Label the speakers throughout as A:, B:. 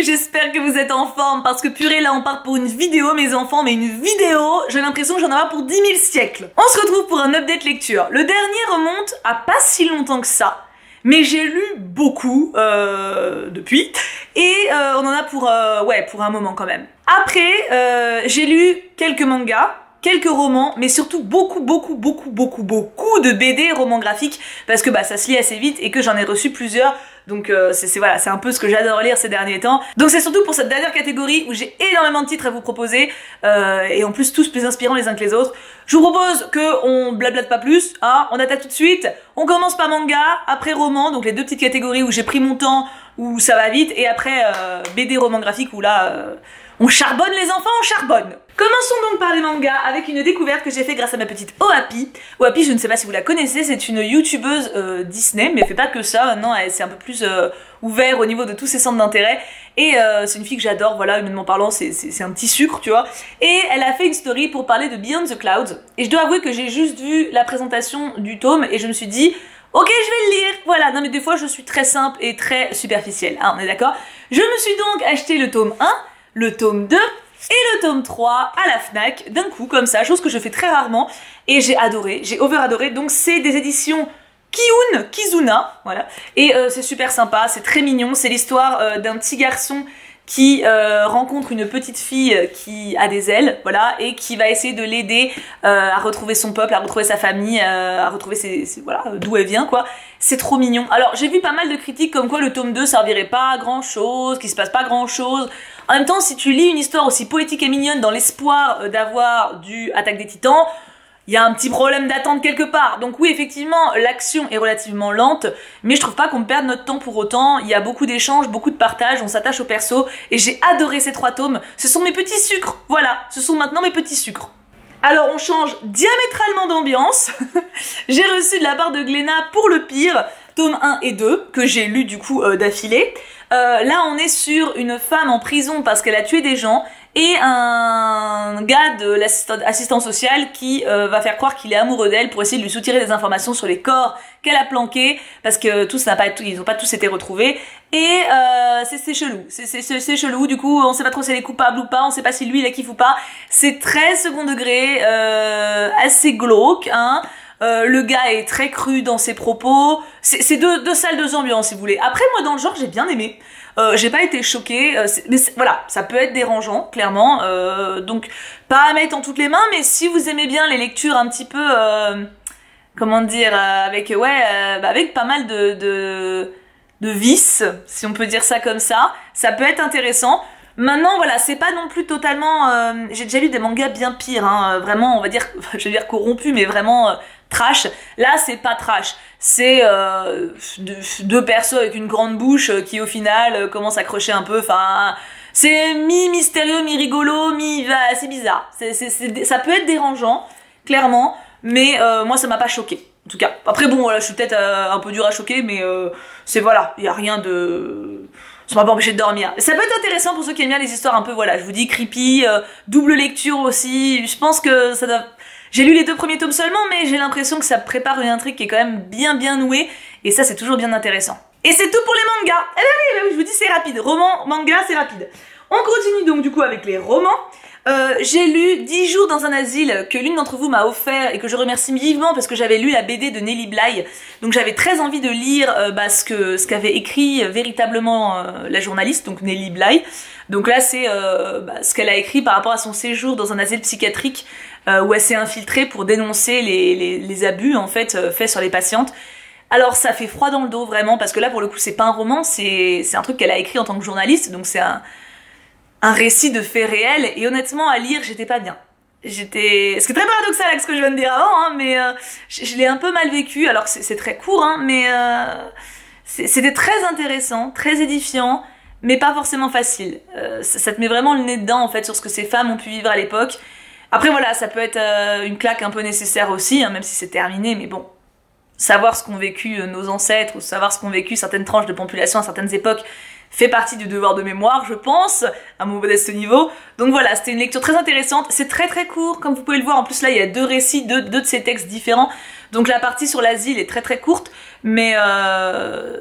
A: j'espère que vous êtes en forme parce que purée là on part pour une vidéo mes enfants, mais une vidéo, j'ai l'impression que j'en ai pour 10 000 siècles. On se retrouve pour un update lecture. Le dernier remonte à pas si longtemps que ça, mais j'ai lu beaucoup depuis et on en a pour un moment quand même. Après j'ai lu quelques mangas, quelques romans, mais surtout beaucoup de BD, romans graphiques, parce que bah ça se lit assez vite et que j'en ai reçu plusieurs, donc c'est un peu ce que j'adore lire ces derniers temps. Donc c'est surtout pour cette dernière catégorie où j'ai énormément de titres à vous proposer, et en plus tous plus inspirants les uns que les autres. Je vous propose que on blablate pas plus, hein, on attaque tout de suite. On commence par manga, après roman, donc les deux petites catégories où j'ai pris mon temps, où ça va vite, et après BD, roman graphique, où là on charbonne les enfants, on charbonne. Commençons donc par les mangas avec une découverte que j'ai fait grâce à ma petite Ohapi. Ohapi, je ne sais pas si vous la connaissez, c'est une youtubeuse Disney, mais elle fait pas que ça, maintenant c'est un peu plus ouvert au niveau de tous ses centres d'intérêt. Et c'est une fille que j'adore, voilà, humainement parlant, c'est un petit sucre, tu vois. Et elle a fait une story pour parler de Beyond the Clouds. Et je dois avouer que j'ai juste vu la présentation du tome et je me suis dit, ok, je vais le lire, voilà. Non mais des fois je suis très simple et très superficielle, hein, on est d'accord. Je me suis donc acheté le tome 1, le tome 2 et le tome 3 à la Fnac d'un coup comme ça, chose que je fais très rarement et j'ai adoré, j'ai over adoré. Donc c'est des éditions Kizuna, voilà, et c'est super sympa, c'est très mignon, c'est l'histoire d'un petit garçon qui rencontre une petite fille qui a des ailes, voilà, et qui va essayer de l'aider à retrouver son peuple, à retrouver sa famille, à retrouver voilà, d'où elle vient, quoi. C'est trop mignon. Alors, j'ai vu pas mal de critiques comme quoi le tome 2 servirait pas à grand chose, qu'il se passe pas grand chose. En même temps, si tu lis une histoire aussi poétique et mignonne dans l'espoir d'avoir du Attaque des Titans, il y a un petit problème d'attente quelque part. Donc oui, effectivement, l'action est relativement lente, mais je trouve pas qu'on perde notre temps pour autant. Il y a beaucoup d'échanges, beaucoup de partages, on s'attache au perso, et j'ai adoré ces 3 tomes. Ce sont mes petits sucres, voilà, ce sont maintenant mes petits sucres. Alors on change diamétralement d'ambiance. J'ai reçu de la part de Glénat Pour le pire, tome 1 et 2, que j'ai lu du coup d'affilée. Là on est sur une femme en prison parce qu'elle a tué des gens, et un gars de l'assistant social qui va faire croire qu'il est amoureux d'elle pour essayer de lui soutirer des informations sur les corps qu'elle a planqués, parce que ils ont pas tous été retrouvés, et c'est chelou, c'est chelou, du coup on sait pas trop si elle est coupable ou pas, on sait pas si lui il la kiffe ou pas, c'est très second degré, assez glauque, hein. Le gars est très cru dans ses propos, c'est deux salles, deux ambiances si vous voulez. Après moi dans le genre j'ai bien aimé, j'ai pas été choquée, mais voilà, ça peut être dérangeant clairement, donc pas à mettre en toutes les mains, mais si vous aimez bien les lectures un petit peu, comment dire, avec pas mal de vices, si on peut dire ça comme ça peut être intéressant. Maintenant voilà, c'est pas non plus totalement, j'ai déjà lu des mangas bien pires, hein, vraiment on va dire, je vais dire corrompus, mais vraiment trash. Là c'est pas trash, c'est deux persos avec une grande bouche qui au final commencent à crocher un peu, enfin c'est mi-mystérieux, mi-rigolo, c'est bizarre, ça peut être dérangeant, clairement, mais moi ça m'a pas choqué. En tout cas, après bon voilà, je suis peut-être un peu dur à choquer, mais c'est voilà, il y a rien de... Ça m'a pas empêché de dormir. Ça peut être intéressant pour ceux qui aiment bien les histoires un peu, voilà, je vous dis creepy, double lecture aussi, je pense que ça doit... J'ai lu les 2 premiers tomes seulement, mais j'ai l'impression que ça prépare une intrigue qui est quand même bien nouée, et ça c'est toujours bien intéressant. Et c'est tout pour les mangas. Eh ben oui, je vous dis c'est rapide, roman, manga, c'est rapide. On continue donc du coup avec les romans. J'ai lu 10 jours dans un asile que l'une d'entre vous m'a offert et que je remercie vivement parce que j'avais lu la BD de Nelly Bly, donc j'avais très envie de lire ce qu'avait écrit véritablement la journaliste, donc Nelly Bly. Donc là c'est ce qu'elle a écrit par rapport à son séjour dans un asile psychiatrique où elle s'est infiltrée pour dénoncer les abus en fait faits sur les patientes. Alors ça fait froid dans le dos vraiment, parce que là pour le coup c'est pas un roman, c'est un truc qu'elle a écrit en tant que journaliste, donc c'est un récit de faits réels, et honnêtement à lire j'étais pas bien. Ce qui est très paradoxal avec ce que je viens de dire avant, hein, mais je l'ai un peu mal vécu, alors que c'est très court, hein, mais c'était très intéressant, très édifiant, mais pas forcément facile. Ça te met vraiment le nez dedans en fait sur ce que ces femmes ont pu vivre à l'époque. Après voilà, ça peut être une claque un peu nécessaire aussi, hein, même si c'est terminé, mais bon, savoir ce qu'ont vécu nos ancêtres, ou savoir ce qu'ont vécu certaines tranches de population à certaines époques, fait partie du devoir de mémoire, je pense, à mon modeste niveau. Donc voilà, c'était une lecture très intéressante. C'est très court, comme vous pouvez le voir. En plus là, il y a 2 récits, deux de ces textes différents. Donc la partie sur l'asile est très courte, mais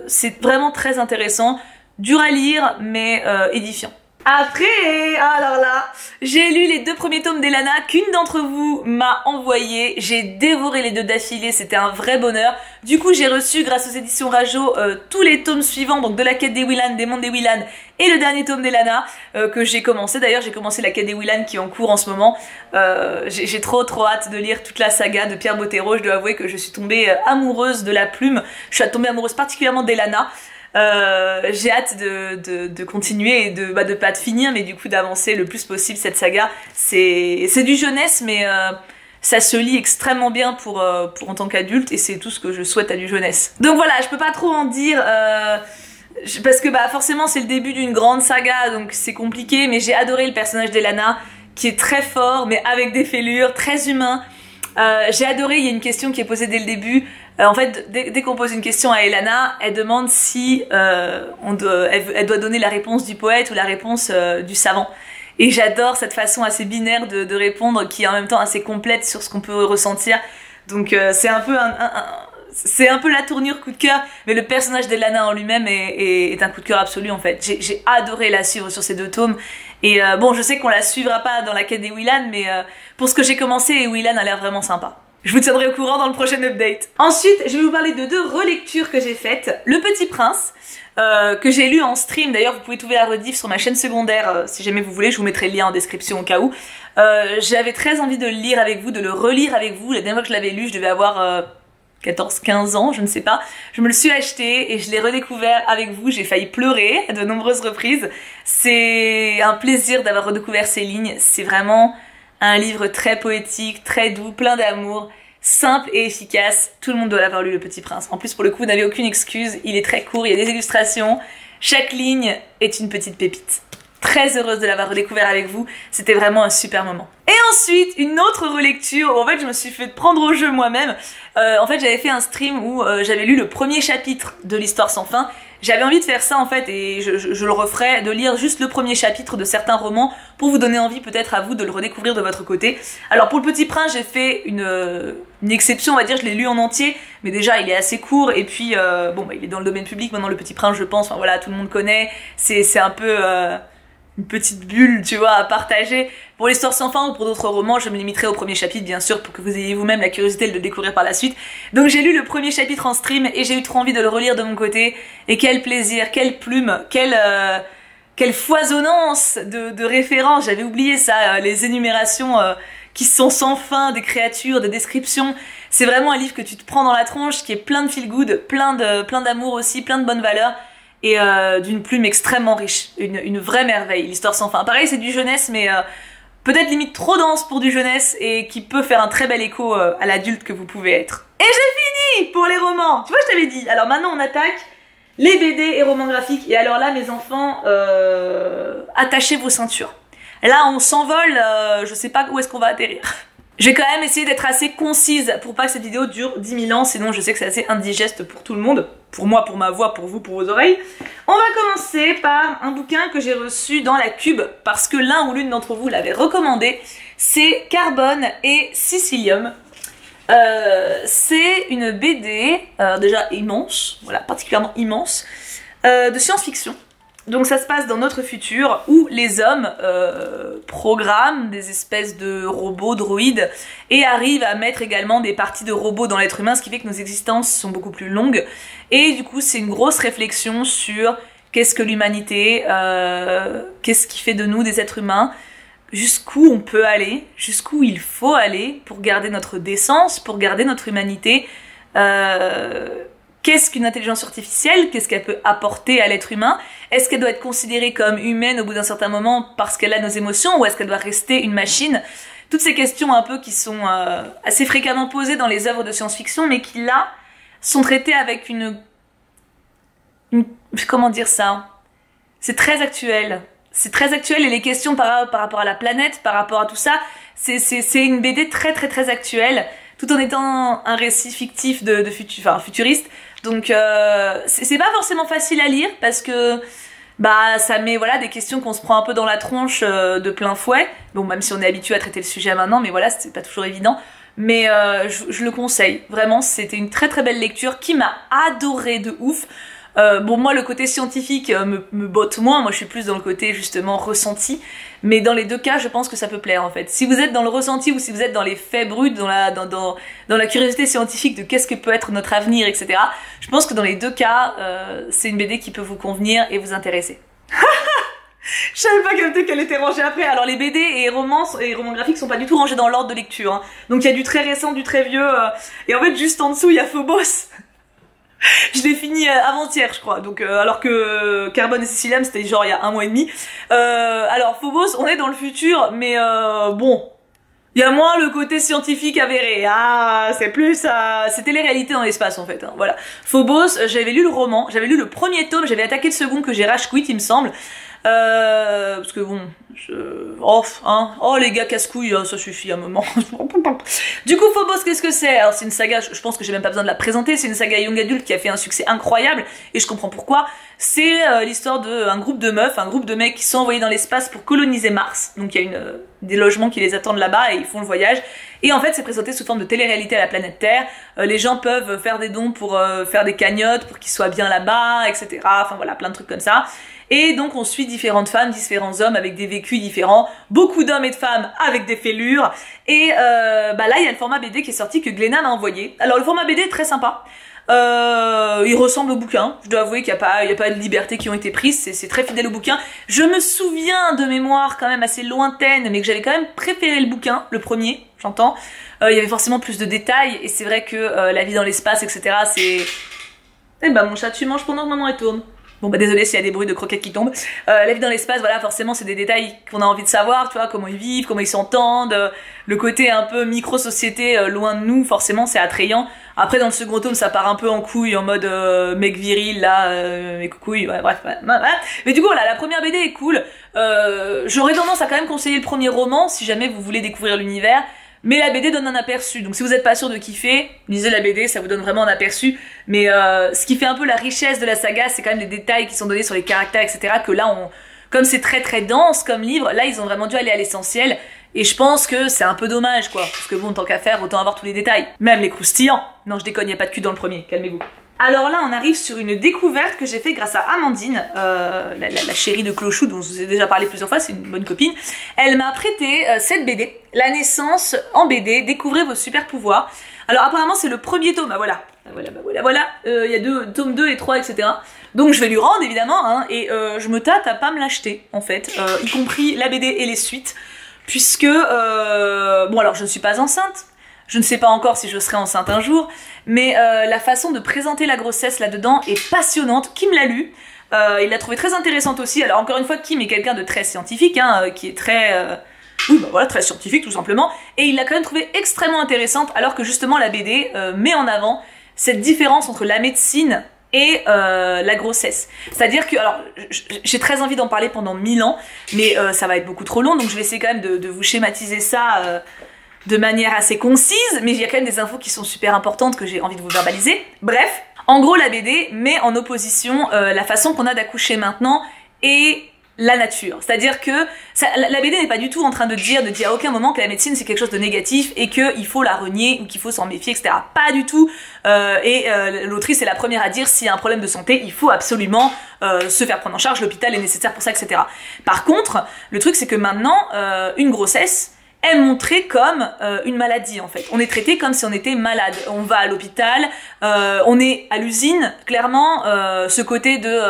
A: c'est vraiment très intéressant. dur à lire, mais édifiant. Après, alors là, j'ai lu les 2 premiers tomes d'Elana qu'une d'entre vous m'a envoyé. J'ai dévoré les 2 d'affilée, c'était un vrai bonheur. Du coup, j'ai reçu, grâce aux éditions Rajo, tous les tomes suivants, donc de la quête des Willan, des mondes des Willan, et le dernier tome d'Elana que j'ai commencé. D'ailleurs, j'ai commencé la quête des Willan qui est en cours en ce moment. J'ai trop hâte de lire toute la saga de Pierre Bottero. Je dois avouer que je suis tombée amoureuse de la plume. Je suis tombée amoureuse particulièrement d'Elana. J'ai hâte de continuer et pas de finir, mais du coup d'avancer le plus possible cette saga. C'est du jeunesse, mais ça se lit extrêmement bien pour en tant qu'adulte, et c'est tout ce que je souhaite à du jeunesse. Donc voilà, je peux pas trop en dire parce que forcément c'est le début d'une grande saga, donc c'est compliqué, mais j'ai adoré le personnage d'Elana qui est très fort, mais avec des fêlures, très humain. J'ai adoré, il y a une question qui est posée dès le début. En fait, dès qu'on pose une question à Elana, elle demande si elle doit donner la réponse du poète ou la réponse du savant. Et j'adore cette façon assez binaire de répondre, qui est en même temps assez complète sur ce qu'on peut ressentir. Donc c'est un peu la tournure coup de cœur, mais le personnage d'Elana en lui-même est un coup de cœur absolu en fait. J'ai adoré la suivre sur ces 2 tomes. Et bon, je sais qu'on la suivra pas dans la quête des Willan, mais pour ce que j'ai commencé, Willan a l'air vraiment sympa. Je vous tiendrai au courant dans le prochain update. Ensuite, je vais vous parler de 2 relectures que j'ai faites. Le Petit Prince, que j'ai lu en stream. D'ailleurs, vous pouvez trouver la rediff sur ma chaîne secondaire, si jamais vous voulez. Je vous mettrai le lien en description au cas où. J'avais très envie de le lire avec vous, de le relire avec vous. La dernière fois que je l'avais lu, je devais avoir 14-15 ans, je ne sais pas. Je me le suis acheté et je l'ai redécouvert avec vous. J'ai failli pleurer à de nombreuses reprises. C'est un plaisir d'avoir redécouvert ces lignes. C'est vraiment un livre très poétique, très doux, plein d'amour, simple et efficace. Tout le monde doit l'avoir lu, Le Petit Prince. En plus, pour le coup, vous n'avez aucune excuse. Il est très court, il y a des illustrations. Chaque ligne est une petite pépite. Très heureuse de l'avoir redécouvert avec vous. C'était vraiment un super moment. Et ensuite, une autre relecture où en fait je me suis fait prendre au jeu moi-même. En fait, j'avais fait un stream où j'avais lu le premier chapitre de l'Histoire sans fin. J'avais envie de faire ça en fait, et je le referai, de lire juste le premier chapitre de certains romans pour vous donner envie peut-être à vous de le redécouvrir de votre côté. Alors pour Le Petit Prince, j'ai fait une exception, on va dire, je l'ai lu en entier, mais déjà il est assez court, et puis il est dans le domaine public maintenant, Le Petit Prince, je pense, enfin voilà, tout le monde connaît, c'est un peu une petite bulle, tu vois, à partager. Pour l'Histoire sans fin ou pour d'autres romans, je me limiterai au premier chapitre, bien sûr, pour que vous ayez vous-même la curiosité de le découvrir par la suite. Donc j'ai lu le premier chapitre en stream et j'ai eu trop envie de le relire de mon côté. Et quel plaisir, quelle plume, quelle foisonnance de références. J'avais oublié ça, les énumérations qui sont sans fin, des créatures, des descriptions. C'est vraiment un livre que tu te prends dans la tronche, qui est plein de feel good, plein d'amour aussi, plein de bonnes valeurs. Et d'une plume extrêmement riche, une vraie merveille, l'Histoire sans fin. Pareil, c'est du jeunesse, mais peut-être limite trop dense pour du jeunesse, et qui peut faire un très bel écho à l'adulte que vous pouvez être. Et j'ai fini pour les romans. Tu vois, je t'avais dit. Alors maintenant, on attaque les BD et romans graphiques. Et alors là, mes enfants, attachez vos ceintures. Là, on s'envole, je sais pas où est-ce qu'on va atterrir. Je vais quand même essayer d'être assez concise pour pas que cette vidéo dure 10 000 ans, sinon je sais que c'est assez indigeste pour tout le monde. Pour moi, pour ma voix, pour vous, pour vos oreilles. On va commencer par un bouquin que j'ai reçu dans la Cube, parce que l'un ou l'une d'entre vous l'avait recommandé. C'est Carbone et Sicilium. C'est une BD, déjà immense, voilà, particulièrement immense, de science-fiction. Donc ça se passe dans notre futur où les hommes programment des espèces de robots, droïdes, et arrivent à mettre également des parties de robots dans l'être humain, ce qui fait que nos existences sont beaucoup plus longues. Et du coup c'est une grosse réflexion sur qu'est-ce que l'humanité, qu'est-ce qui fait de nous des êtres humains, jusqu'où on peut aller, jusqu'où il faut aller pour garder notre décence, pour garder notre humanité. Qu'est-ce qu'une intelligence artificielle? Qu'est-ce qu'elle peut apporter à l'être humain? Est-ce qu'elle doit être considérée comme humaine au bout d'un certain moment parce qu'elle a nos émotions, ou est-ce qu'elle doit rester une machine? Toutes ces questions un peu qui sont assez fréquemment posées dans les œuvres de science-fiction, mais qui là sont traitées avec une comment dire ça? C'est très actuel. C'est très actuel, et les questions par rapport à la planète, par rapport à tout ça, c'est une BD très actuelle, tout en étant un récit fictif futuriste. Donc c'est pas forcément facile à lire, parce que ça met voilà des questions qu'on se prend un peu dans la tronche de plein fouet. Bon, même si on est habitué à traiter le sujet maintenant, mais voilà, c'est pas toujours évident. Mais je le conseille, vraiment, c'était une très belle lecture qui m'a adorée de ouf. Bon, moi, le côté scientifique me botte moins. Moi, je suis plus dans le côté, justement, ressenti. Mais dans les deux cas, je pense que ça peut plaire, en fait. Si vous êtes dans le ressenti ou si vous êtes dans les faits bruts, dans la curiosité scientifique de qu'est-ce que peut être notre avenir, etc., je pense que dans les deux cas, c'est une BD qui peut vous convenir et vous intéresser. Je savais pas qu'elle était rangée après. Alors les BD et romans graphiques sont pas du tout rangés dans l'ordre de lecture. Hein. Donc il y a du très récent, du très vieux. Et en fait, juste en dessous, il y a Phobos. Je l'ai fini avant-hier, je crois. Donc alors que Carbone et Sicilium, c'était genre il y a 1 mois et demi. Alors Phobos, on est dans le futur, mais bon, il y a moins le côté scientifique avéré. Ah, c'est plus c'était les réalités dans l'espace en fait. Hein, voilà. Phobos, j'avais lu le roman, j'avais lu le premier tome, j'avais attaqué le second que j'ai rage quit, il me semble. Parce que bon, oh les gars casse-couilles, ça suffit à un moment. Du coup, Phobos, qu'est-ce que c'est? Alors c'est une saga, je pense que j'ai même pas besoin de la présenter, c'est une saga young adulte qui a fait un succès incroyable, et je comprends pourquoi. C'est l'histoire d'un groupe de meufs, un groupe de mecs qui sont envoyés dans l'espace pour coloniser Mars. Donc il y a des logements qui les attendent là-bas et ils font le voyage. Et en fait, c'est présenté sous forme de télé-réalité à la planète Terre. Les gens peuvent faire des dons pour faire des cagnottes, pour qu'ils soient bien là-bas, etc. Enfin voilà, plein de trucs comme ça. Et donc on suit différentes femmes, différents hommes avec des vécus différents, beaucoup d'hommes et de femmes avec des fêlures. Et là, il y a le format BD qui est sorti que Glénat m'a envoyé. Alors le format BD est très sympa. Il ressemble au bouquin. Je dois avouer qu'il n'y a pas de libertés qui ont été prises. C'est très fidèle au bouquin. Je me souviens de mémoire quand même assez lointaine, mais que j'avais quand même préféré le bouquin, le premier, j'entends. Il y avait forcément plus de détails, et c'est vrai que la vie dans l'espace, etc. c'est... Eh ben mon chat, tu manges pendant que maman elle tourne. Bon bah désolé s'il y a des bruits de croquettes qui tombent. La vie dans l'espace, voilà, forcément c'est des détails qu'on a envie de savoir, tu vois, comment ils vivent, comment ils s'entendent, le côté un peu micro-société loin de nous, forcément c'est attrayant. Après dans le second tome ça part un peu en couille, en mode mec viril là, mes couilles, ouais, bref, ouais. Mais du coup voilà, la première BD est cool. J'aurais tendance à quand même conseiller le premier roman si jamais vous voulez découvrir l'univers. Mais la BD donne un aperçu, donc si vous n'êtes pas sûr de kiffer, lisez la BD, ça vous donne vraiment un aperçu. Mais ce qui fait un peu la richesse de la saga, c'est quand même les détails qui sont donnés sur les caractères, etc. Que là, comme c'est très très dense comme livre, là ils ont vraiment dû aller à l'essentiel. Et je pense que c'est un peu dommage, quoi. Parce que bon, tant qu'à faire, autant avoir tous les détails. Même les croustillants. Non, je déconne, y a pas de cul dans le premier, calmez-vous. Alors là, on arrive sur une découverte que j'ai fait grâce à Amandine, la chérie de Clochou, dont je vous ai déjà parlé plusieurs fois, c'est une bonne copine. Elle m'a prêté cette BD, La naissance en BD, découvrez vos super pouvoirs. Alors apparemment c'est le premier tome, voilà, il y a tome 2 et 3, etc. Donc je vais lui rendre évidemment, hein, et je me tâte à pas me l'acheter en fait, y compris la BD et les suites, puisque, bon alors je ne suis pas enceinte, je ne sais pas encore si je serai enceinte un jour, mais la façon de présenter la grossesse là-dedans est passionnante. Kim l'a lu, il l'a trouvée très intéressante aussi. Alors encore une fois, Kim est quelqu'un de très scientifique, hein, qui est très... oui, bah voilà, très scientifique tout simplement. Et il l'a quand même trouvée extrêmement intéressante, alors que justement la BD met en avant cette différence entre la médecine et la grossesse. C'est-à-dire que, alors, j'ai très envie d'en parler pendant 1000 ans, mais ça va être beaucoup trop long, donc je vais essayer quand même de vous schématiser ça... de manière assez concise, mais il y a quand même des infos qui sont super importantes que j'ai envie de vous verbaliser. Bref, en gros la BD met en opposition la façon qu'on a d'accoucher maintenant et la nature. C'est-à-dire que la BD n'est pas du tout en train de dire à aucun moment que la médecine c'est quelque chose de négatif et qu'il faut la renier ou qu'il faut s'en méfier, etc. Pas du tout. L'autrice est la première à dire s'il y a un problème de santé, il faut absolument se faire prendre en charge, l'hôpital est nécessaire pour ça, etc. Par contre, le truc c'est que maintenant, une grossesse est montrée comme une maladie en fait. On est traité comme si on était malade. On va à l'hôpital, on est à l'usine, clairement, ce côté de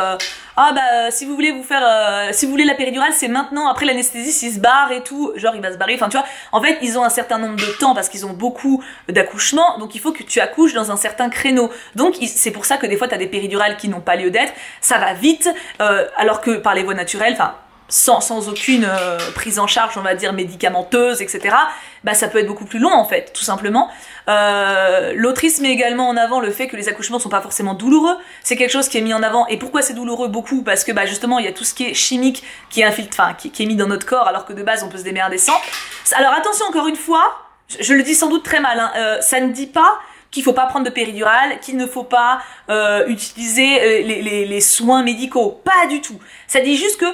A: si vous voulez si vous voulez la péridurale, c'est maintenant, après l'anesthésiste il se barre et tout, genre il va se barrer, enfin tu vois, en fait ils ont un certain nombre de temps parce qu'ils ont beaucoup d'accouchements, donc il faut que tu accouches dans un certain créneau. Donc c'est pour ça que des fois t'as des péridurales qui n'ont pas lieu d'être, ça va vite, alors que par les voies naturelles, enfin sans aucune prise en charge, on va dire, médicamenteuse, etc., bah ça peut être beaucoup plus long en fait, tout simplement. L'autrice met également en avant le fait que les accouchements sont pas forcément douloureux, c'est quelque chose qui est mis en avant. Et pourquoi c'est douloureux? Beaucoup parce que bah justement il y a tout ce qui est chimique qui est qui est mis dans notre corps, alors que de base on peut se démerder sans. Alors attention, encore une fois, je le dis sans doute très mal, hein, ça ne dit pas qu'il faut pas prendre de péridurale, qu'il ne faut pas utiliser les soins médicaux, pas du tout. Ça dit juste que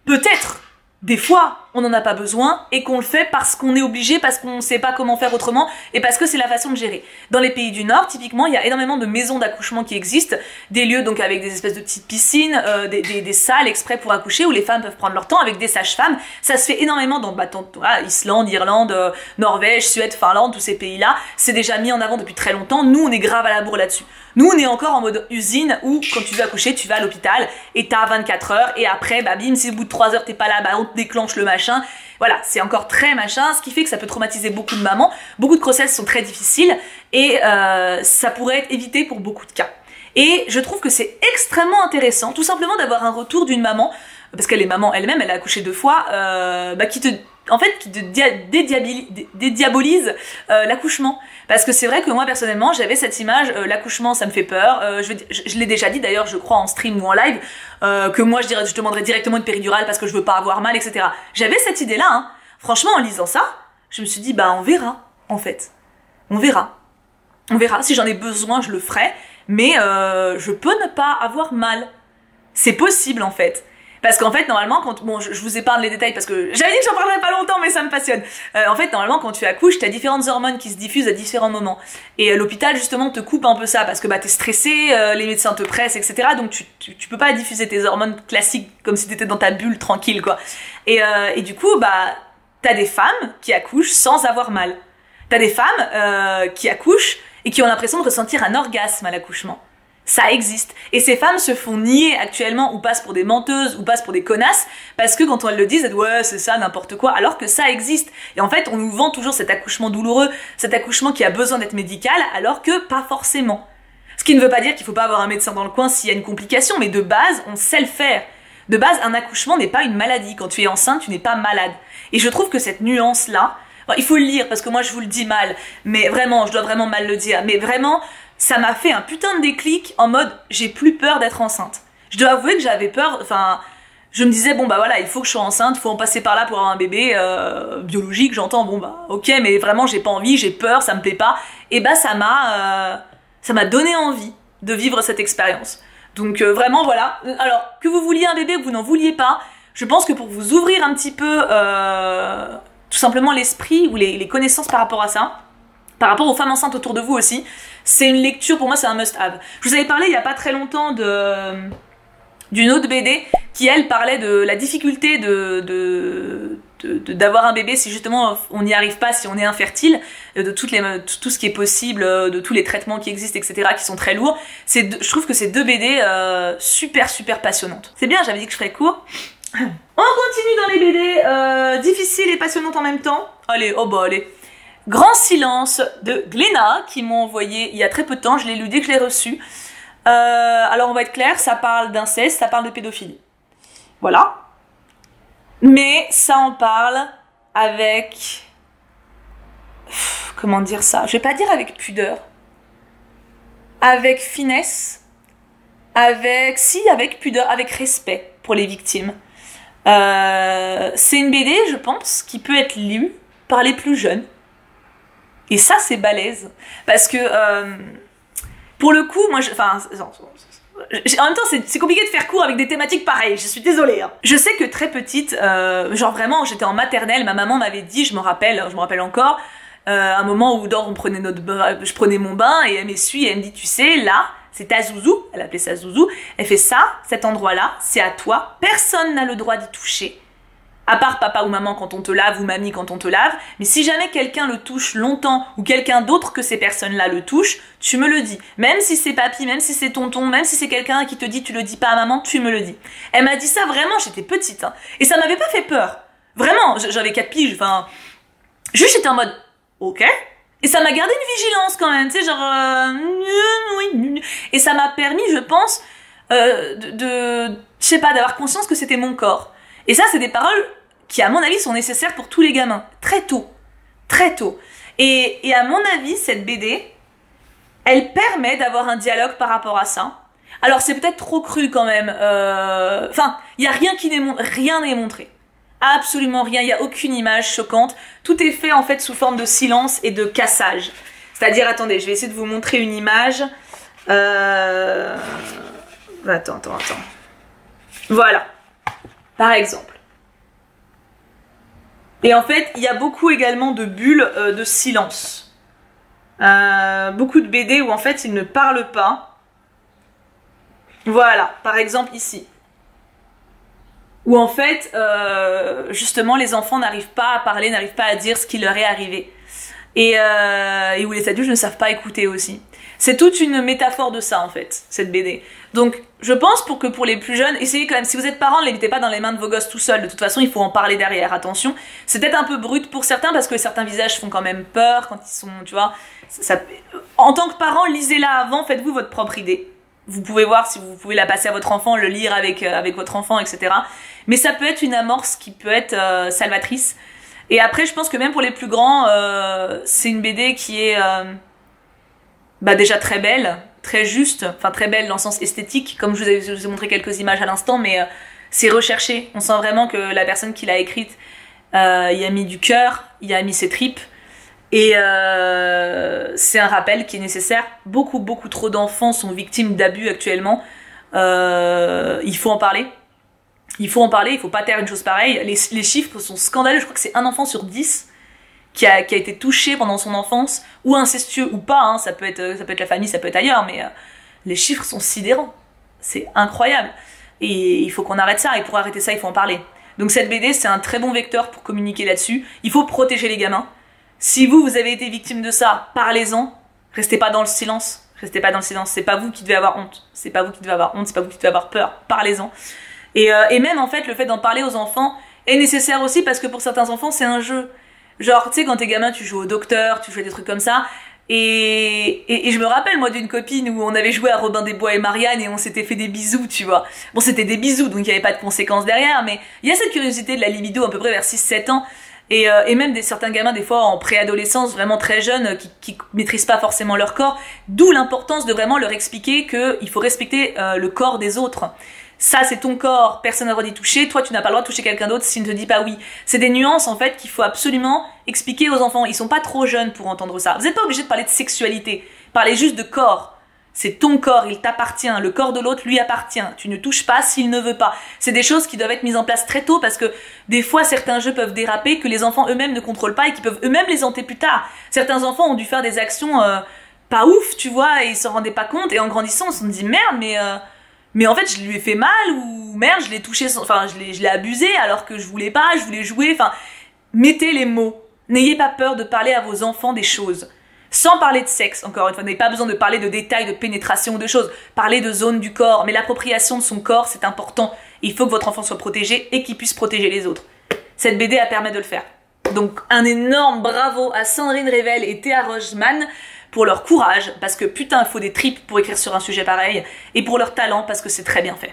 A: peut-être, des fois, on n'en a pas besoin et qu'on le fait parce qu'on est obligé, parce qu'on ne sait pas comment faire autrement et parce que c'est la façon de gérer. Dans les pays du Nord, typiquement, il y a énormément de maisons d'accouchement qui existent, des lieux donc avec des espèces de petites piscines, des salles exprès pour accoucher où les femmes peuvent prendre leur temps avec des sages-femmes. Ça se fait énormément dans Islande, Irlande, Norvège, Suède, Finlande, tous ces pays-là. C'est déjà mis en avant depuis très longtemps. Nous, on est grave à la bourre là-dessus. Nous, on est encore en mode usine où, quand tu veux accoucher, tu vas à l'hôpital et t'as 24 heures et après, bah bim, si au bout de 3 heures t'es pas là, bah on te déclenche le machin. Voilà, c'est encore très machin, ce qui fait que ça peut traumatiser beaucoup de mamans. Beaucoup de grossesses sont très difficiles et ça pourrait être évité pour beaucoup de cas. Et je trouve que c'est extrêmement intéressant, tout simplement d'avoir un retour d'une maman, parce qu'elle est maman elle-même, elle a accouché 2 fois, qui te dédiabolise l'accouchement. Parce que c'est vrai que moi personnellement j'avais cette image, l'accouchement ça me fait peur, je l'ai déjà dit d'ailleurs je crois en stream ou en live, que moi je demanderais directement une péridurale parce que je veux pas avoir mal, etc. J'avais cette idée là, hein. Franchement en lisant ça, je me suis dit bah on verra en fait, on verra. On verra, si j'en ai besoin je le ferai, mais je peux ne pas avoir mal. C'est possible en fait. Parce qu'en fait, normalement, je vous épargne les détails parce que j'avais dit que j'en parlerais pas longtemps, mais ça me passionne. En fait, normalement, quand tu accouches, t'as différentes hormones qui se diffusent à différents moments. Et l'hôpital, justement, te coupe un peu ça parce que bah t'es stressé, les médecins te pressent, etc. Donc tu peux pas diffuser tes hormones classiques comme si t'étais dans ta bulle tranquille, quoi. Et du coup, bah t'as des femmes qui accouchent sans avoir mal. T'as des femmes qui accouchent et qui ont l'impression de ressentir un orgasme à l'accouchement. Ça existe. Et ces femmes se font nier actuellement ou passent pour des menteuses ou passent pour des connasses parce que quand elles le disent, elles disent ouais c'est ça n'importe quoi alors que ça existe. Et en fait on nous vend toujours cet accouchement douloureux, cet accouchement qui a besoin d'être médical alors que pas forcément. Ce qui ne veut pas dire qu'il faut pas avoir un médecin dans le coin s'il y a une complication, mais de base on sait le faire. De base un accouchement n'est pas une maladie. Quand tu es enceinte tu n'es pas malade. Et je trouve que cette nuance là, il faut le lire parce que moi je vous le dis mal, mais vraiment je dois vraiment mal le dire, mais vraiment ça m'a fait un putain de déclic en mode j'ai plus peur d'être enceinte. Je dois avouer que j'avais peur, enfin je me disais bon bah voilà il faut que je sois enceinte, il faut en passer par là pour avoir un bébé biologique, j'entends bon bah ok mais vraiment j'ai pas envie, j'ai peur, ça me plaît pas, et bah ça m'a donné envie de vivre cette expérience. Donc vraiment voilà, alors que vous vouliez un bébé ou que vous n'en vouliez pas, je pense que pour vous ouvrir un petit peu tout simplement l'esprit ou les connaissances par rapport à ça, par rapport aux femmes enceintes autour de vous aussi, c'est une lecture, pour moi c'est un must-have. Je vous avais parlé il y a pas très longtemps d'une autre BD qui elle parlait de la difficulté d'avoir un bébé si justement on n'y arrive pas, si on est infertile, de tout ce qui est possible, de tous les traitements qui existent, etc. qui sont très lourds. Je trouve que c'est 2 BD super passionnantes. C'est bien, j'avais dit que je ferais court. On continue dans les BD difficiles et passionnantes en même temps. Allez, oh bah allez. Grand silence de Glénat qui m'ont envoyé il y a très peu de temps, je l'ai lu dès que je l'ai reçu. Alors on va être clair, ça parle d'inceste, ça parle de pédophilie. Voilà. Mais ça en parle avec... Comment dire ça? Je vais pas dire avec pudeur. Avec finesse. Avec pudeur, avec respect pour les victimes. C'est une BD, je pense, qui peut être lue par les plus jeunes. Et ça, c'est balèze. Parce que, pour le coup, moi, en même temps, c'est compliqué de faire court avec des thématiques pareilles. Je suis désolée. Hein. Je sais que très petite, genre vraiment, j'étais en maternelle, ma maman m'avait dit, je me rappelle encore, un moment où on prenait je prenais mon bain et elle m'essuie et elle me dit, tu sais, là, c'est ta zouzou. Elle appelait ça zouzou. Elle fait ça, cet endroit-là, c'est à toi. Personne n'a le droit d'y toucher. À part papa ou maman quand on te lave ou mamie quand on te lave, mais si jamais quelqu'un le touche longtemps ou quelqu'un d'autre que ces personnes-là le touche, tu me le dis. Même si c'est papy, même si c'est tonton, même si c'est quelqu'un qui te dit tu le dis pas à maman, tu me le dis. Elle m'a dit ça vraiment, j'étais petite, hein, et ça m'avait pas fait peur. Vraiment, j'avais 4 piges, enfin... Juste j'étais en mode, ok. Et ça m'a gardé une vigilance quand même, tu sais, genre... Et ça m'a permis, je pense, je sais pas, d'avoir conscience que c'était mon corps. Et ça, c'est des paroles qui, à mon avis, sont nécessaires pour tous les gamins. Très tôt. Très tôt. Et à mon avis, cette BD, elle permet d'avoir un dialogue par rapport à ça. Alors, c'est peut-être trop cru quand même. Enfin, il n'y a rien n'est montré. Absolument rien. Il n'y a aucune image choquante. Tout est fait, en fait, sous forme de silence et de cassage. C'est-à-dire, attendez, je vais essayer de vous montrer une image. Attends. Voilà. Par exemple. Et en fait, il y a beaucoup également de bulles de silence. Beaucoup de BD où en fait ils ne parlent pas. Voilà, par exemple ici. Où en fait, justement, les enfants n'arrivent pas à parler, n'arrivent pas à dire ce qui leur est arrivé. Et où les adultes ne savent pas écouter aussi. C'est toute une métaphore de ça en fait, cette BD. Donc je pense pour les plus jeunes, essayez quand même, si vous êtes parents, ne les mettez pas dans les mains de vos gosses tout seuls, de toute façon il faut en parler derrière, attention. C'est peut-être un peu brut pour certains parce que certains visages font quand même peur quand ils sont, tu vois. En tant que parent, lisez-la avant, faites-vous votre propre idée. Vous pouvez voir si vous pouvez la passer à votre enfant, le lire avec votre enfant, etc. Mais ça peut être une amorce qui peut être salvatrice. Et après, je pense que même pour les plus grands, c'est une BD qui est déjà très belle, très juste, enfin très belle dans le sens esthétique, comme je vous ai montré quelques images à l'instant, mais c'est recherché. On sent vraiment que la personne qui l'a écrite y a mis du cœur, y a mis ses tripes. Et c'est un rappel qui est nécessaire. Beaucoup trop d'enfants sont victimes d'abus actuellement. Il faut en parler. Il faut en parler, il faut pas taire une chose pareille. Les chiffres sont scandaleux. Je crois que c'est un enfant sur 10 qui a été touché pendant son enfance, ou incestueux ou pas, hein. Ça peut être la famille, ça peut être ailleurs, mais les chiffres sont sidérants. C'est incroyable. Et il faut qu'on arrête ça, et pour arrêter ça, il faut en parler. Donc cette BD, c'est un très bon vecteur pour communiquer là-dessus. Il faut protéger les gamins. Si vous avez été victime de ça, parlez-en. Restez pas dans le silence. Restez pas dans le silence. C'est pas vous qui devez avoir honte. C'est pas vous qui devez avoir honte, c'est pas vous qui devez avoir peur. Parlez-en. Et même, en fait, le fait d'en parler aux enfants est nécessaire aussi parce que pour certains enfants, c'est un jeu. Genre, tu sais, quand t'es gamin, tu joues au docteur, tu fais des trucs comme ça. Et je me rappelle, moi, d'une copine où on avait joué à Robin des Bois et Marianne et on s'était fait des bisous, tu vois. Bon, c'était des bisous, donc il n'y avait pas de conséquences derrière, mais il y a cette curiosité de la libido à peu près vers 6-7 ans. Et même certains gamins, des fois, en préadolescence, vraiment très jeunes, qui maîtrisent pas forcément leur corps. D'où l'importance de vraiment leur expliquer qu'il faut respecter le corps des autres. Ça, c'est ton corps, personne n'a le droit d'y toucher, toi, tu n'as pas le droit de toucher quelqu'un d'autre s'il ne te dit pas oui. C'est des nuances, en fait, qu'il faut absolument expliquer aux enfants. Ils sont pas trop jeunes pour entendre ça. Vous n'êtes pas obligé de parler de sexualité. Parlez juste de corps. C'est ton corps, il t'appartient. Le corps de l'autre lui appartient. Tu ne touches pas s'il ne veut pas. C'est des choses qui doivent être mises en place très tôt parce que des fois, certains jeux peuvent déraper que les enfants eux-mêmes ne contrôlent pas et qui peuvent eux-mêmes les hanter plus tard. Certains enfants ont dû faire des actions pas ouf, tu vois, et ils s'en rendaient pas compte. Et en grandissant, on se dit merde, mais en fait, je lui ai fait mal ou merde, je l'ai touché, enfin, je l'ai abusé alors que je voulais pas, je voulais jouer. Enfin, mettez les mots. N'ayez pas peur de parler à vos enfants des choses. Sans parler de sexe, encore une fois, vous n'avez pas besoin de parler de détails, de pénétration ou de choses. Parlez de zones du corps, mais l'appropriation de son corps, c'est important. Il faut que votre enfant soit protégé et qu'il puisse protéger les autres. Cette BD, elle permet de le faire. Donc, un énorme bravo à Sandrine Révèle et Théa Rogeman pour leur courage, parce que putain, il faut des tripes pour écrire sur un sujet pareil, et pour leur talent, parce que c'est très bien fait.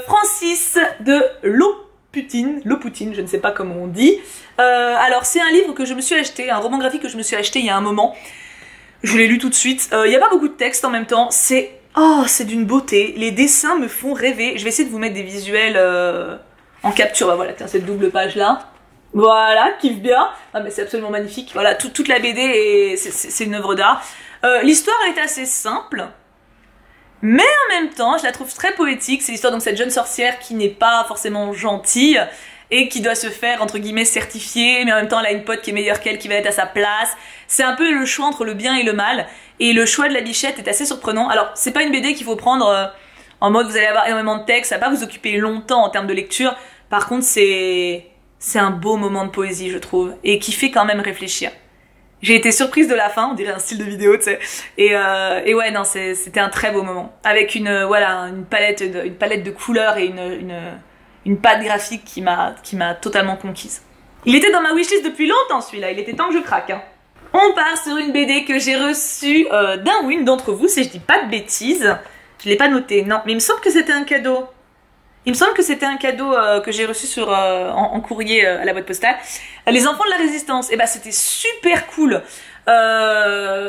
A: Francis de Lopoutine, je ne sais pas comment on dit. Alors, c'est un livre que je me suis acheté, un roman graphique que je me suis acheté il y a un moment. Je l'ai lu tout de suite. Il n'y a pas beaucoup de texte en même temps. C'est d'une beauté. Les dessins me font rêver. Je vais essayer de vous mettre des visuels en capture. Bah voilà, tiens, cette double page-là. Voilà, kiffe bien. Ah mais c'est absolument magnifique. Voilà, toute la BD, c'est une œuvre d'art. L'histoire est assez simple. Mais en même temps, je la trouve très poétique. C'est l'histoire de cette jeune sorcière qui n'est pas forcément gentille et qui doit se faire, entre guillemets, certifier, mais en même temps, elle a une pote qui est meilleure qu'elle, qui va être à sa place. C'est un peu le choix entre le bien et le mal. Et le choix de la bichette est assez surprenant. Alors, c'est pas une BD qu'il faut prendre en mode vous allez avoir énormément de texte, ça va pas vous occuper longtemps en termes de lecture. Par contre, c'est un beau moment de poésie, je trouve, et qui fait quand même réfléchir. J'ai été surprise de la fin, on dirait un style de vidéo, tu sais. Et ouais, non, c'était un très beau moment. Avec une palette de couleurs et une patte graphique qui m'a totalement conquise. Il était dans ma wishlist depuis longtemps, celui-là. Il était temps que je craque, hein. On part sur une BD que j'ai reçue d'un ou une d'entre vous, si je dis pas de bêtises. Je l'ai pas noté, non. Mais il me semble que c'était un cadeau. Il me semble que c'était un cadeau que j'ai reçu en courrier à la boîte postale. Les enfants de la résistance. Et bah c'était super cool.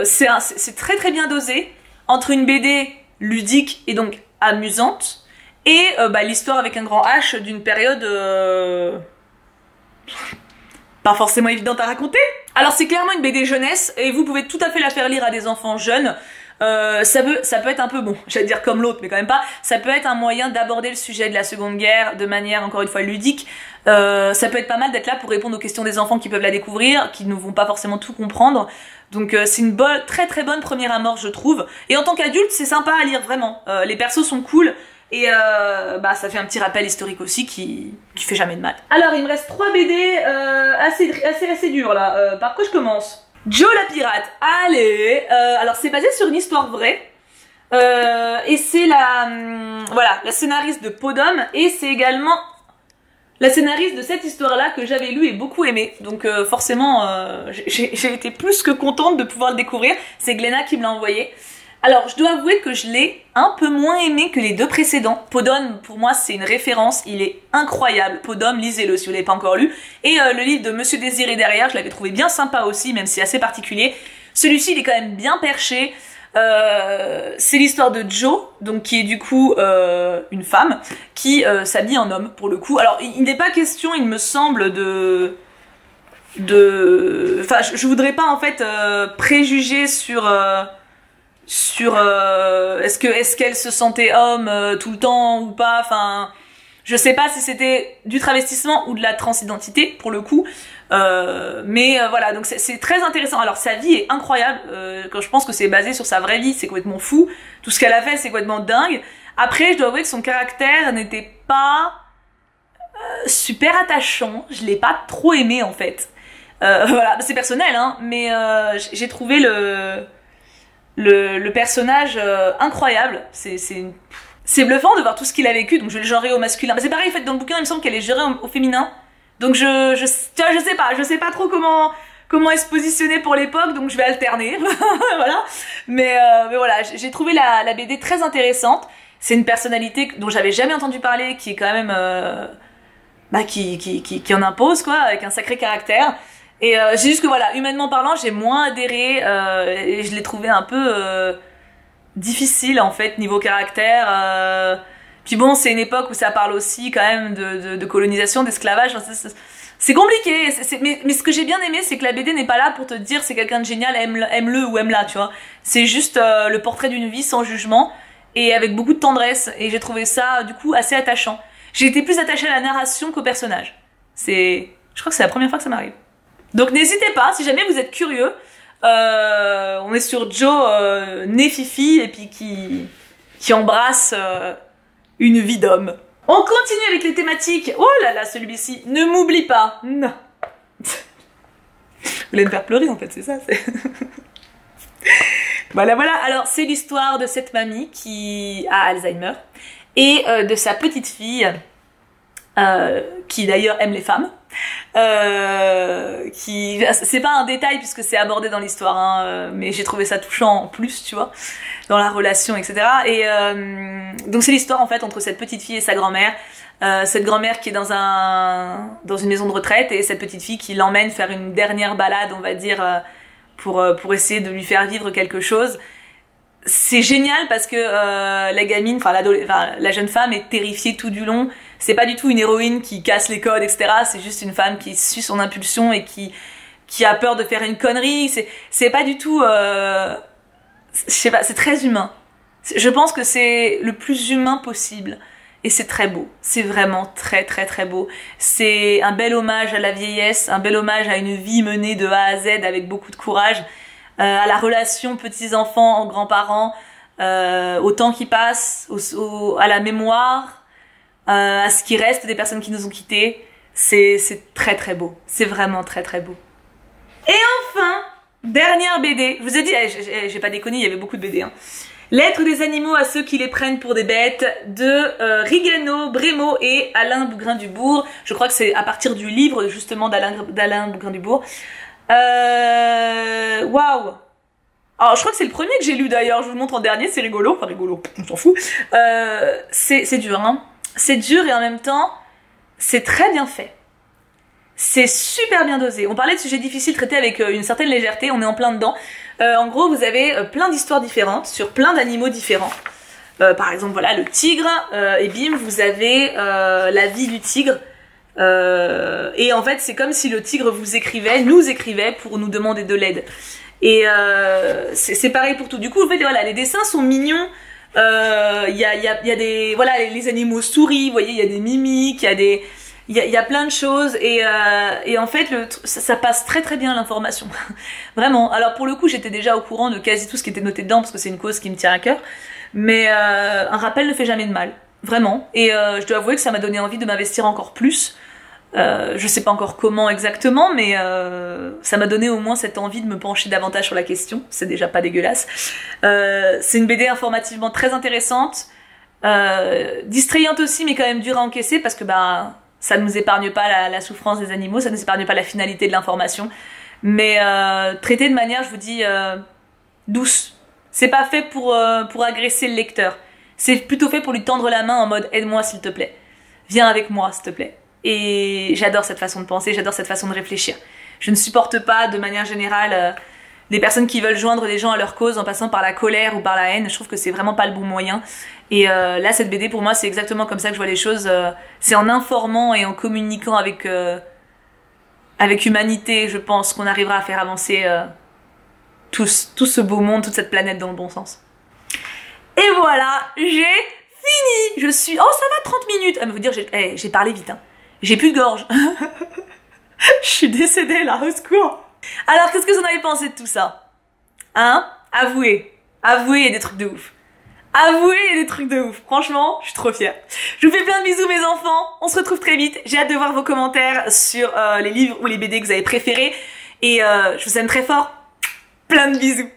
A: C'est très très bien dosé entre une BD ludique et donc amusante et l'histoire avec un grand H d'une période pas forcément évidente à raconter. Alors c'est clairement une BD jeunesse et vous pouvez tout à fait la faire lire à des enfants jeunes. Ça peut être un peu bon, j'allais dire comme l'autre, mais quand même pas. Ça peut être un moyen d'aborder le sujet de la Seconde Guerre de manière, encore une fois, ludique. Ça peut être pas mal d'être là pour répondre aux questions des enfants qui peuvent la découvrir, qui ne vont pas forcément tout comprendre. Donc c'est une très très bonne première amorce, je trouve. Et en tant qu'adulte, c'est sympa à lire, vraiment. Les persos sont cool. Et ça fait un petit rappel historique aussi qui fait jamais de mal. Alors il me reste 3 BD assez durs là. Par quoi je commence? Joe la pirate. Allez. Alors c'est basé sur une histoire vraie. Et c'est la scénariste de Peau d'Homme et c'est également la scénariste de cette histoire-là que j'avais lue et beaucoup aimé. Donc forcément, j'ai été plus que contente de pouvoir le découvrir. C'est Glenna qui me l'a envoyé. Alors, je dois avouer que je l'ai un peu moins aimé que les 2 précédents. Peau d'Homme, pour moi, c'est une référence. Il est incroyable. Peau d'Homme, lisez-le si vous l'avez pas encore lu. Et le livre de Monsieur Désiré derrière, je l'avais trouvé bien sympa aussi, même si c'est assez particulier. Celui-ci, il est quand même bien perché. C'est l'histoire de Joe, donc qui est du coup une femme, qui s'habille en homme, pour le coup. Alors, il n'est pas question, il me semble, Enfin, je voudrais pas, en fait, préjuger sur est-ce qu'elle se sentait homme tout le temps ou pas, enfin je sais pas si c'était du travestissement ou de la transidentité pour le coup, mais voilà, donc c'est très intéressant. Alors sa vie est incroyable, quand je pense que c'est basé sur sa vraie vie, c'est complètement fou, tout ce qu'elle a fait c'est complètement dingue. Après je dois avouer que son caractère n'était pas super attachant, je l'ai pas trop aimé en fait, voilà, c'est personnel hein, mais j'ai trouvé le personnage incroyable, c'est bluffant de voir tout ce qu'il a vécu, donc je vais le genrer au masculin. Mais c'est pareil, en fait, dans le bouquin, il me semble qu'elle est gérée au féminin, donc je sais pas trop comment elle se positionnait pour l'époque, donc je vais alterner, voilà. Mais voilà, j'ai trouvé la BD très intéressante. C'est une personnalité dont j'avais jamais entendu parler, qui est quand même, qui en impose quoi, avec un sacré caractère. Et c'est juste que voilà, humainement parlant, j'ai moins adhéré et je l'ai trouvé un peu difficile en fait niveau caractère. Puis bon, c'est une époque où ça parle aussi quand même de colonisation, d'esclavage. C'est compliqué. Mais ce que j'ai bien aimé, c'est que la BD n'est pas là pour te dire c'est quelqu'un de génial, aime-le ou aime-la, tu vois. C'est juste le portrait d'une vie sans jugement et avec beaucoup de tendresse. Et j'ai trouvé ça du coup assez attachant. J'ai été plus attachée à la narration qu'au personnage. Je crois que c'est la première fois que ça m'arrive. Donc n'hésitez pas, si jamais vous êtes curieux, on est sur Joe né fifi et puis qui embrasse une vie d'homme. On continue avec les thématiques. Oh là là, celui-ci, ne m'oublie pas. Non. Vous voulez me faire pleurer en fait, c'est ça. Voilà. Alors c'est l'histoire de cette mamie qui a Alzheimer et de sa petite fille qui d'ailleurs aime les femmes. C'est pas un détail puisque c'est abordé dans l'histoire hein, mais j'ai trouvé ça touchant en plus tu vois dans la relation etc et donc c'est l'histoire en fait entre cette petite fille et sa grand-mère, cette grand-mère qui est dans une maison de retraite et cette petite fille qui l'emmène faire une dernière balade on va dire pour essayer de lui faire vivre quelque chose. C'est génial parce que la gamine, la jeune femme est terrifiée tout du long. C'est pas du tout une héroïne qui casse les codes, etc. C'est juste une femme qui suit son impulsion et qui a peur de faire une connerie. C'est pas du tout... je sais pas, c'est très humain. Je pense que c'est le plus humain possible. Et c'est très beau. C'est vraiment très très très beau. C'est un bel hommage à la vieillesse, un bel hommage à une vie menée de A à Z avec beaucoup de courage. À la relation petits-enfants, grands-parents, au temps qui passe, à la mémoire, à ce qui reste des personnes qui nous ont quittés. C'est très très beau. C'est vraiment très très beau. Et enfin, dernière BD. Je vous ai dit, j'ai pas déconné, il y avait beaucoup de BD. Hein. Lettres des animaux à ceux qui les prennent pour des bêtes de Rigano, Brémo et Alain Bougrain-Dubourg. Je crois que c'est à partir du livre justement d'Alain Bougrain-Dubourg. Waouh. Alors je crois que c'est le premier que j'ai lu d'ailleurs, je vous le montre en dernier, c'est rigolo, enfin rigolo, on s'en fout. C'est dur hein, c'est dur et en même temps c'est très bien fait. C'est super bien dosé. On parlait de sujets difficiles traités avec une certaine légèreté, on est en plein dedans. En gros vous avez plein d'histoires différentes sur plein d'animaux différents. Par exemple voilà le tigre, et bim vous avez la vie du tigre. Et en fait c'est comme si le tigre nous écrivait pour nous demander de l'aide. Et c'est pareil pour tout. Du coup, en fait, voilà, les dessins sont mignons. Il y a des, voilà, les animaux souris, vous voyez, il y a des mimiques, il y a plein de choses et en fait ça passe très très bien l'information. Vraiment. Alors pour le coup, j'étais déjà au courant de quasi tout ce qui était noté dedans parce que c'est une cause qui me tient à cœur. Mais un rappel ne fait jamais de mal. Vraiment. Et je dois avouer que ça m'a donné envie de m'investir encore plus. Je sais pas encore comment exactement, mais ça m'a donné au moins cette envie de me pencher davantage sur la question. C'est déjà pas dégueulasse. C'est une BD informativement très intéressante, distrayante aussi, mais quand même dure à encaisser parce que bah ça ne nous épargne pas la souffrance des animaux, ça ne nous épargne pas la finalité de l'information, mais traité de manière, je vous dis, douce. C'est pas fait pour agresser le lecteur. C'est plutôt fait pour lui tendre la main en mode aide-moi s'il te plaît. Viens avec moi s'il te plaît. Et j'adore cette façon de penser, j'adore cette façon de réfléchir. Je ne supporte pas de manière générale les personnes qui veulent joindre les gens à leur cause en passant par la colère ou par la haine. Je trouve que c'est vraiment pas le bon moyen. Et là, cette BD pour moi, c'est exactement comme ça que je vois les choses. C'est en informant et en communiquant avec humanité, je pense, qu'on arrivera à faire avancer tout ce beau monde, toute cette planète dans le bon sens. Et voilà, j'ai fini. Je suis... Oh, ça va, 30 minutes. Ah, mais vous dire, j'ai parlé vite, hein. J'ai plus de gorge. Je suis décédée là, au secours. Alors, qu'est-ce que vous en avez pensé de tout ça? Hein? Avouez. Avouez, il y a des trucs de ouf. Avouez, il y a des trucs de ouf. Franchement, je suis trop fière. Je vous fais plein de bisous, mes enfants. On se retrouve très vite. J'ai hâte de voir vos commentaires sur les livres ou les BD que vous avez préférés. Et je vous aime très fort. Plein de bisous.